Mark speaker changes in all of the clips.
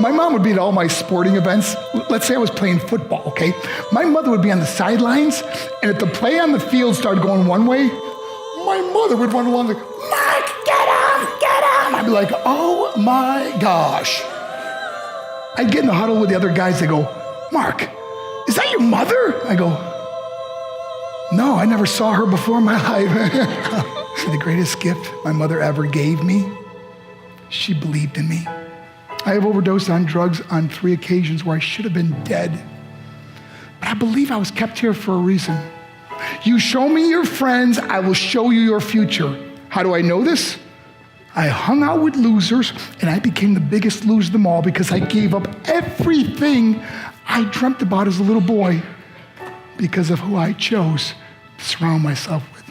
Speaker 1: My mom would be at all my sporting events. Let's say I was playing football, okay? My mother would be on the sidelines, and if the play on the field started going one way, my mother would run along like, Mark, get him! I'd be like, oh my gosh. I'd get in the huddle with the other guys. They go, Mark, is that your mother? I go, no, I never saw her before in my life. The greatest gift my mother ever gave me, she believed in me. I have overdosed on drugs on 3 occasions where I should have been dead. But I believe I was kept here for a reason. You show me your friends, I will show you your future. How do I know this? I hung out with losers, and I became the biggest loser of them all because I gave up everything I dreamt about as a little boy because of who I chose to surround myself with.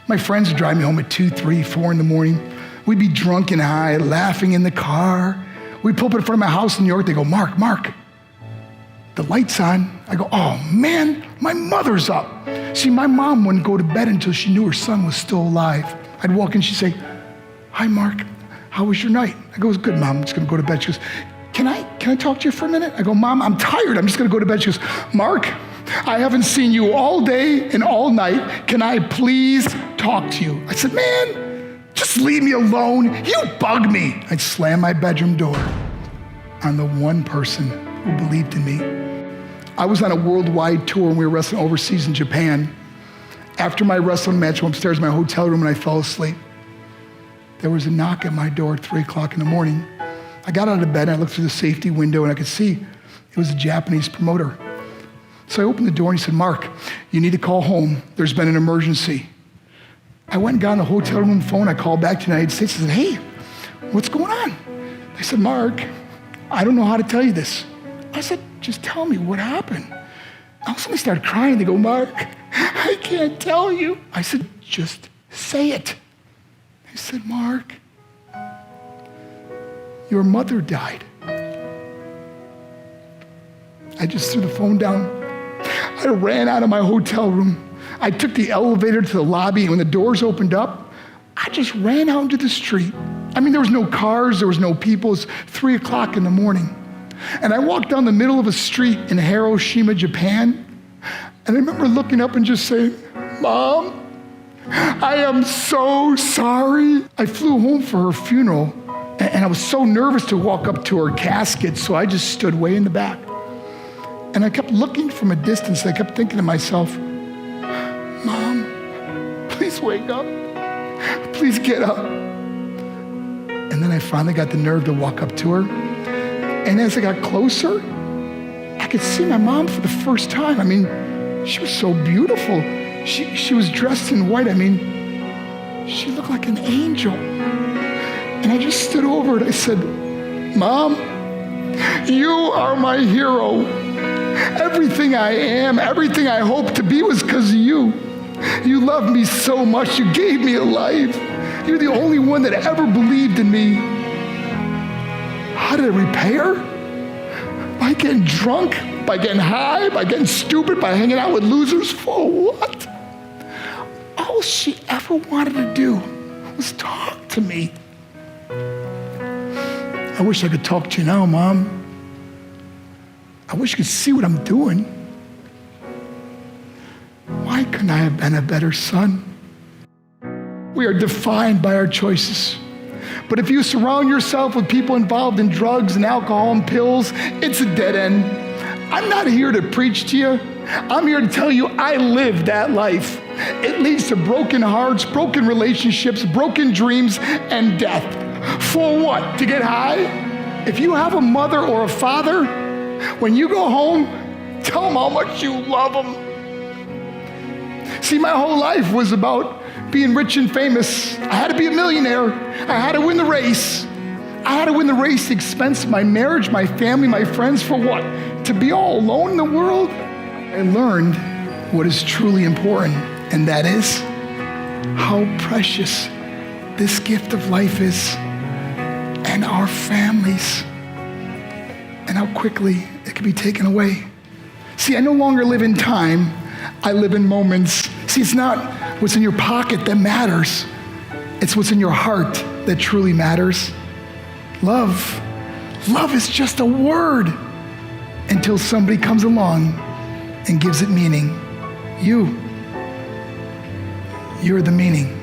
Speaker 1: My friends would drive me home at 2, 3, 4 in the morning. We'd be drunk and high, laughing in the car. We'd pull up in front of my house in New York. They go, Mark, the light's on. I go, oh man, my mother's up. See, my mom wouldn't go to bed until she knew her son was still alive. I'd walk in, she'd say, hi, Mark, how was your night? I go, it was good, Mom, I'm just gonna go to bed. She goes, can I talk to you for a minute? I go, Mom, I'm tired, I'm just gonna go to bed. She goes, Mark, I haven't seen you all day and all night. Can I please talk to you? I said, man, just leave me alone. You bug me. I'd slam my bedroom door on the one person who believed in me. I was on a worldwide tour and we were wrestling overseas in Japan. After my wrestling match, I went upstairs in my hotel room and I fell asleep. There was a knock at my door at 3 o'clock in the morning. I got out of bed, I looked through the safety window and I could see it was a Japanese promoter. So I opened the door and he said, Mark, you need to call home. There's been an emergency. I went and got on the hotel room phone. I called back to the United States. I said, hey, what's going on? They said, Mark, I don't know how to tell you this. I said, just tell me what happened. All of a sudden they started crying. They go, Mark, I can't tell you. I said, just say it. They said, Mark, your mother died. I just threw the phone down. I ran out of my hotel room. I took the elevator to the lobby, and when the doors opened up, I just ran out into the street. I mean, there was no cars, there was no people. It was 3 o'clock in the morning. And I walked down the middle of a street in Hiroshima, Japan, and I remember looking up and just saying, Mom, I am so sorry. I flew home for her funeral, and I was so nervous to walk up to her casket, so I just stood way in the back. And I kept looking from a distance. I kept thinking to myself, Mom, please wake up. Please get up. And then I finally got the nerve to walk up to her. And as I got closer, I could see my mom for the first time. I mean, she was so beautiful. She was dressed in white. I mean, she looked like an angel. And I just stood over it. I said, Mom, you are my hero. Everything I am, everything I hope to be was because of you. You loved me so much. You gave me a life. You're the only one that ever believed in me. How did I repay her? By getting drunk, by getting high, by getting stupid, by hanging out with losers? For what? All she ever wanted to do was talk to me. I wish I could talk to you now, Mom. I wish you could see what I'm doing. Why couldn't I have been a better son? We are defined by our choices. But if you surround yourself with people involved in drugs and alcohol and pills, it's a dead end. I'm not here to preach to you. I'm here to tell you I lived that life. It leads to broken hearts, broken relationships, broken dreams, and death. For what? To get high? If you have a mother or a father, when you go home, tell them how much you love them. See, my whole life was about being rich and famous. I had to be a millionaire. I had to win the race. I had to win the race at the expense of my marriage, my family, my friends. For what? To be all alone in the world? I learned what is truly important, and that is how precious this gift of life is, and our families, and how quickly it can be taken away. See, I no longer live in time. I live in moments. See, it's not what's in your pocket that matters. It's what's in your heart that truly matters. Love Love is just a word until somebody comes along and gives it meaning. You're the meaning.